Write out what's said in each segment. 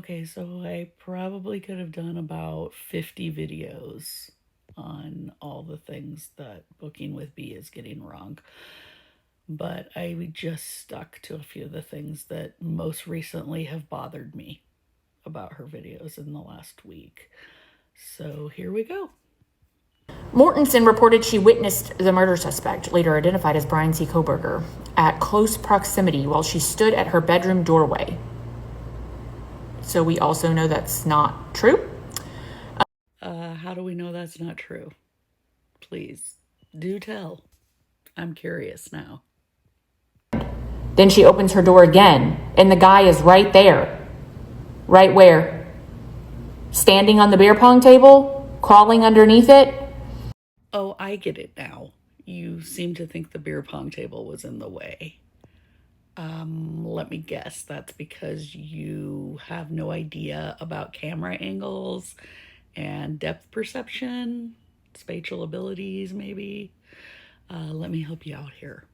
Okay, so I probably could have done about 50 videos on all the things that Booking with B is getting wrong. But I just stuck to a few of the things that most recently have bothered me about her videos in the last week. So here we go. Mortensen reported she witnessed the murder suspect, later identified as Brian C. Koberger, at close proximity while she stood at her bedroom doorway. So we also know that's not true. How do we know that's not true? Please, do tell. I'm curious now. Then she opens her door again, and the guy is right there. Right where? Standing on the beer pong table? Crawling underneath it? Oh, I get it now. You seem to think the beer pong table was in the way. Let me guess. That's because you have no idea about camera angles and depth perception, spatial abilities, maybe. Let me help you out here.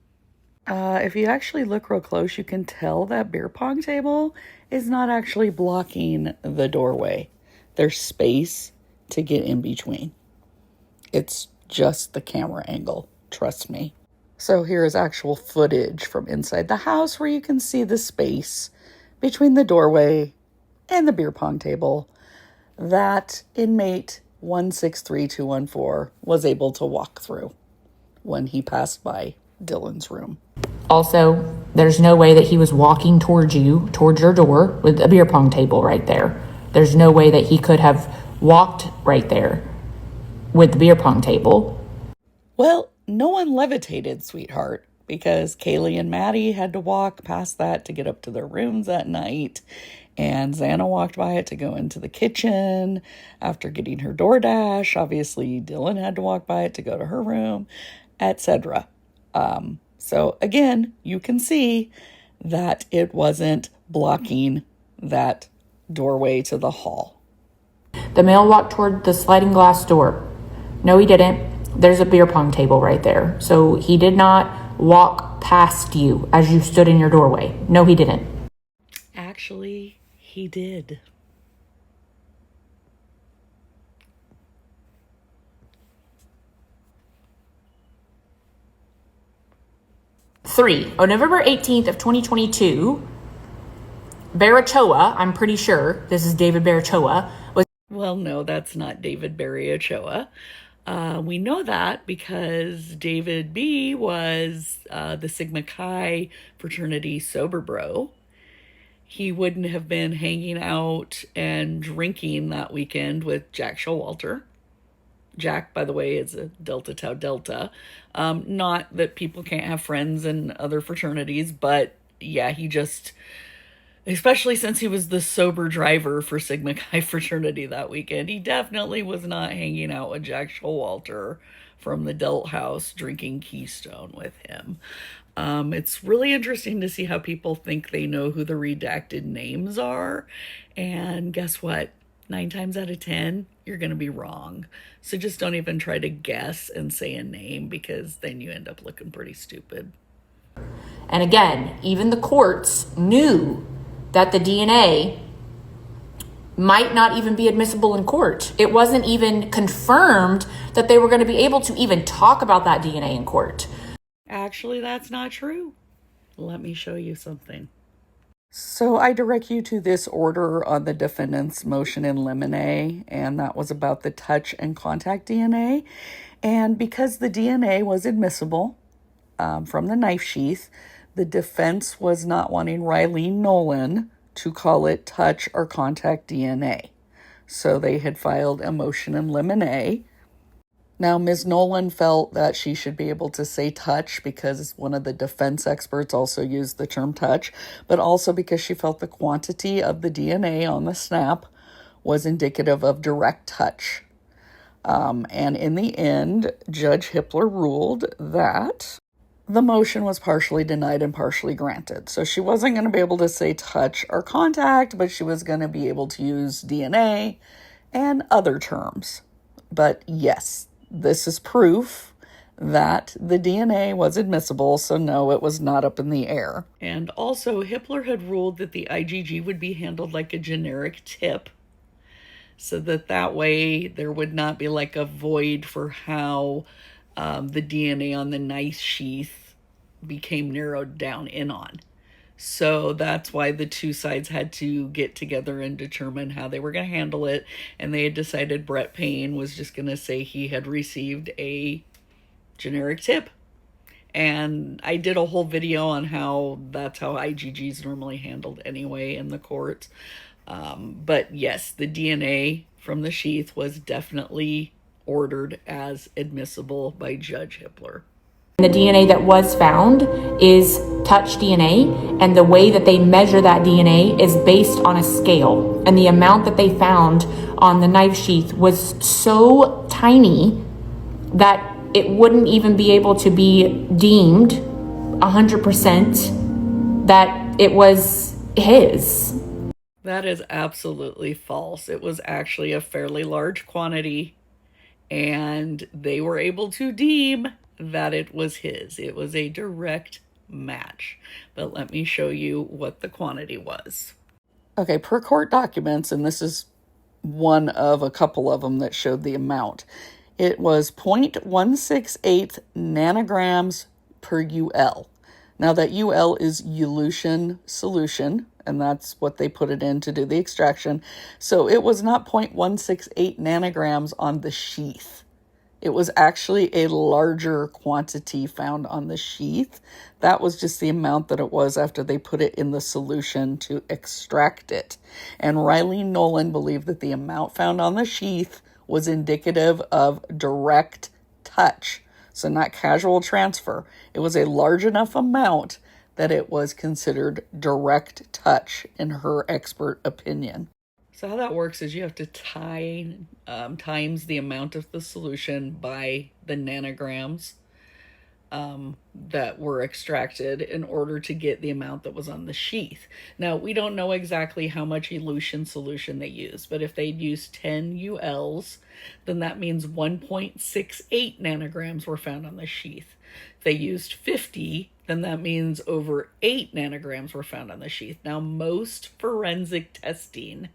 If you actually look real close, you can tell that beer pong table is not actually blocking the doorway. There's space to get in between. It's just the camera angle, trust me. So here is actual footage from inside the house where you can see the space between the doorway and the beer pong table that inmate 163214 was able to walk through when he passed by Dylan's room. Also, there's no way that he was walking towards your door with a beer pong table right there. There's no way that he could have walked right there with the beer pong table. Well, no one levitated, sweetheart, because Kaylee and Maddie had to walk past that to get up to their rooms that night. And Xana walked by it to go into the kitchen after getting her DoorDash. Obviously, Dylan had to walk by it to go to her room, etc. So again, you can see that it wasn't blocking that doorway to the hall. The male walked toward the sliding glass door. No, he didn't. There's a beer pong table right there. So he did not walk past you as you stood in your doorway. No, he didn't. Actually, he did. On November 18th of 2022, Barachoa, I'm pretty sure this is David Barachoa, was... Well, no, that's not David Barry Ochoa. We know that because David B was the Sigma Chi fraternity sober bro. He wouldn't have been hanging out and drinking that weekend with Jack Showalter. Jack, by the way, is a Delta Tau Delta. Not that people can't have friends in other fraternities, but yeah, he just, especially since he was the sober driver for Sigma Chi fraternity that weekend, he definitely was not hanging out with Jack Showalter from the Delt House drinking Keystone with him. It's really interesting to see how people think they know who the redacted names are. And guess what? 9 times out of 10, you're going to be wrong. So just don't even try to guess and say a name, because then you end up looking pretty stupid. And again, even the courts knew that the DNA might not even be admissible in court. It wasn't even confirmed that they were going to be able to even talk about that DNA in court. Actually, that's not true. Let me show you something. So I direct you to this order on the defendant's motion in limine, and that was about the touch and contact DNA. And because the DNA was admissible from the knife sheath, the defense was not wanting Riley Nolan to call it touch or contact DNA. So they had filed a motion in limine. Now, Ms. Nolan felt that she should be able to say touch because one of the defense experts also used the term touch, but also because she felt the quantity of the DNA on the snap was indicative of direct touch. And in the end, Judge Hippler ruled that the motion was partially denied and partially granted. So she wasn't going to be able to say touch or contact, but she was going to be able to use DNA and other terms. But yes, this is proof that the DNA was admissible, so no, it was not up in the air. And also, Hippler had ruled that the IgG would be handled like a generic tip, so that way there would not be like a void for how the DNA on the knife sheath became narrowed down in on. So that's why the two sides had to get together and determine how they were going to handle it. And they had decided Brett Payne was just going to say he had received a generic tip. And I did a whole video on how that's how IgG is normally handled anyway in the courts. But yes, the DNA from the sheath was definitely ordered as admissible by Judge Hippler. The DNA that was found is touch DNA, and the way that they measure that DNA is based on a scale. And the amount that they found on the knife sheath was so tiny that it wouldn't even be able to be deemed 100% that it was his. That is absolutely false. It was actually a fairly large quantity, and they were able to deem that it was his. It was a direct match. But let me show you what the quantity was. Okay, per court documents, and this is one of a couple of them that showed the amount, it was 0.168 nanograms per UL. Now that UL is elution solution, and that's what they put it in to do the extraction. So it was not 0.168 nanograms on the sheath. It was actually a larger quantity found on the sheath. That was just the amount that it was after they put it in the solution to extract it. And Riley Nolan believed that the amount found on the sheath was indicative of direct touch, so not casual transfer. It was a large enough amount that it was considered direct touch in her expert opinion. So how that works is you have to times the amount of the solution by the nanograms that were extracted in order to get the amount that was on the sheath. Now, we don't know exactly how much elution solution they used, but if they'd used 10 ULs, then that means 1.68 nanograms were found on the sheath. If they used 50, then that means over 8 nanograms were found on the sheath. Now, most forensic testing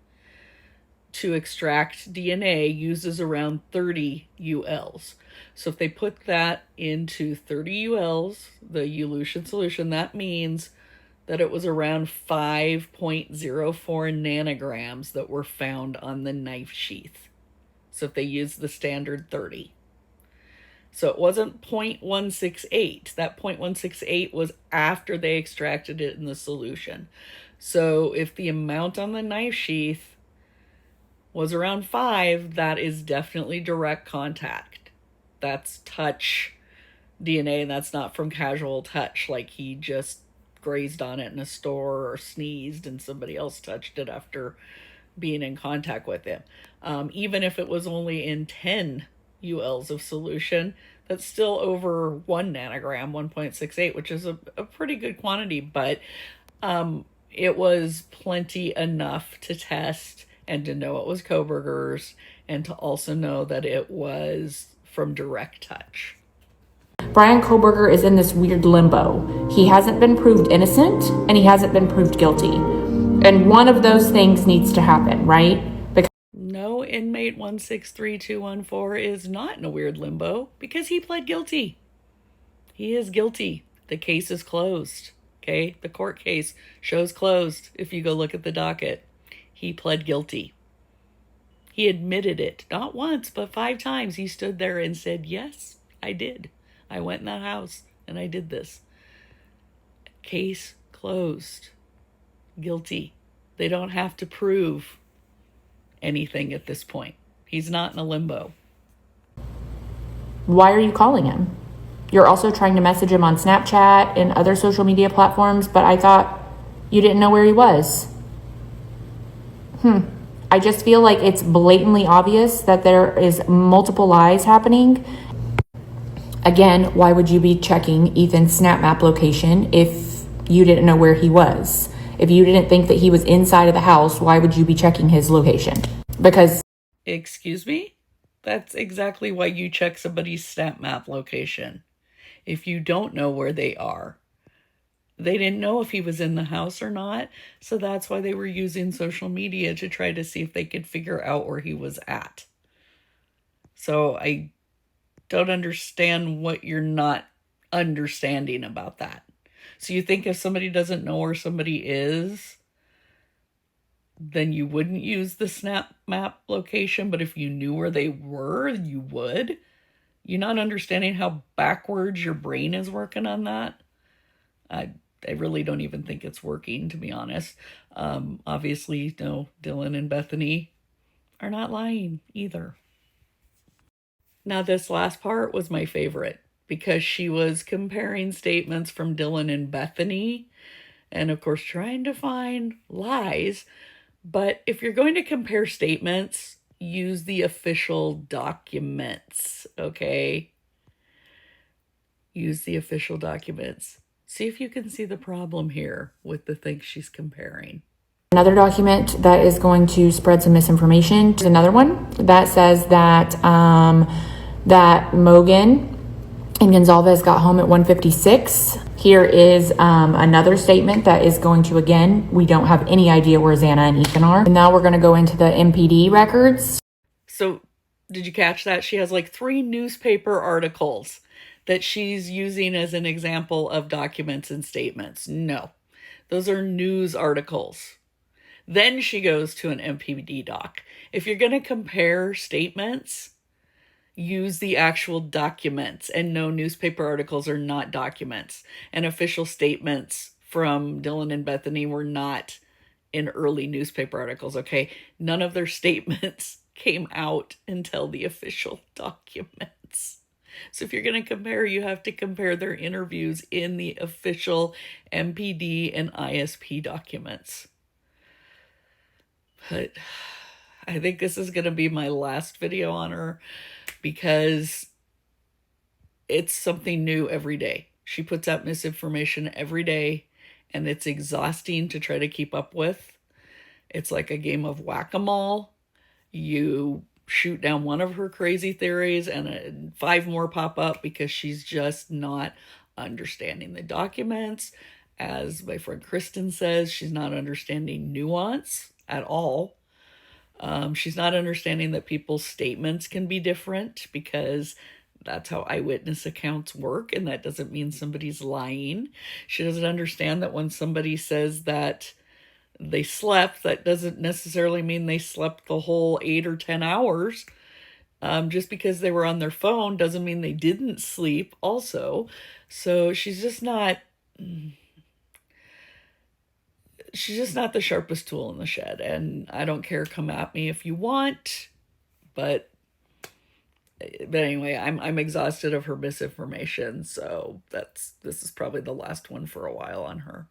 to extract DNA uses around 30 ULs. So if they put that into 30 ULs, the elution solution, that means that it was around 5.04 nanograms that were found on the knife sheath. So if they used the standard 30. So it wasn't 0.168. That 0.168 was after they extracted it in the solution. So if the amount on the knife sheath was around 5, that is definitely direct contact. That's touch DNA, and that's not from casual touch, like he just grazed on it in a store or sneezed and somebody else touched it after being in contact with him. Even if it was only in 10 ULs of solution, that's still over 1 nanogram, 1.68, which is a pretty good quantity, but it was plenty enough to test and to know it was Koberger's, and to also know that it was from direct touch. Brian Koberger is in this weird limbo. He hasn't been proved innocent, and he hasn't been proved guilty. And one of those things needs to happen, right? Because no, inmate 163214 is not in a weird limbo because he pled guilty. He is guilty. The case is closed. Okay? The court case shows closed if you go look at the docket. He pled guilty. He admitted it, not once, but 5 times. He stood there and said, yes, I did. I went in that house and I did this. Case closed. Guilty. They don't have to prove anything at this point. He's not in a limbo. why are you calling him? You're also trying to message him on Snapchat and other social media platforms, but I thought you didn't know where he was. I just feel like it's blatantly obvious that there is multiple lies happening. Again, why would you be checking Ethan's Snap Map location if you didn't know where he was? If you didn't think that he was inside of the house, why would you be checking his location? Because... Excuse me? That's exactly why you check somebody's Snap Map location. If you don't know where they are, they didn't know if he was in the house or not. So that's why they were using social media to try to see if they could figure out where he was at. So I don't understand what you're not understanding about that. So you think if somebody doesn't know where somebody is, then you wouldn't use the Snap Map location, but if you knew where they were, you would? You're not understanding how backwards your brain is working on that? I I really don't even think it's working, to be honest. Obviously, no, Dylan and Bethany are not lying either. Now, this last part was my favorite because she was comparing statements from Dylan and Bethany and, of course, trying to find lies. But if you're going to compare statements, use the official documents, okay? Use the official documents. See if you can see the problem here with the things she's comparing. Another document that is going to spread some misinformation. There's another one that says that that Mogan and Gonzalez got home at 1:56. Here is another statement that is going to, again, we don't have any idea where Xana and Ethan are. And now we're going to go into the MPD records. So did you catch that? She has like 3 newspaper articles that she's using as an example of documents and statements. No, those are news articles. Then she goes to an MPD doc. If you're going to compare statements, use the actual documents. And no, newspaper articles are not documents. And official statements from Dylan and Bethany were not in early newspaper articles, okay? None of their statements came out until the official documents. So if you're going to compare, you have to compare their interviews in the official MPD and ISP documents. But I think this is going to be my last video on her because it's something new every day. She puts out misinformation every day, and it's exhausting to try to keep up with. It's like a game of whack-a-mole. You shoot down one of her crazy theories and 5 more pop up because she's just not understanding the documents. As my friend Kristen says, she's not understanding nuance at all. She's not understanding that people's statements can be different because that's how eyewitness accounts work, and that doesn't mean somebody's lying. She doesn't understand that when somebody says that they slept, that doesn't necessarily mean they slept the whole 8 or 10 hours. Just because they were on their phone doesn't mean they didn't sleep also. So she's just not the sharpest tool in the shed. And I don't care, come at me if you want, but anyway, I'm exhausted of her misinformation, so this is probably the last one for a while on her.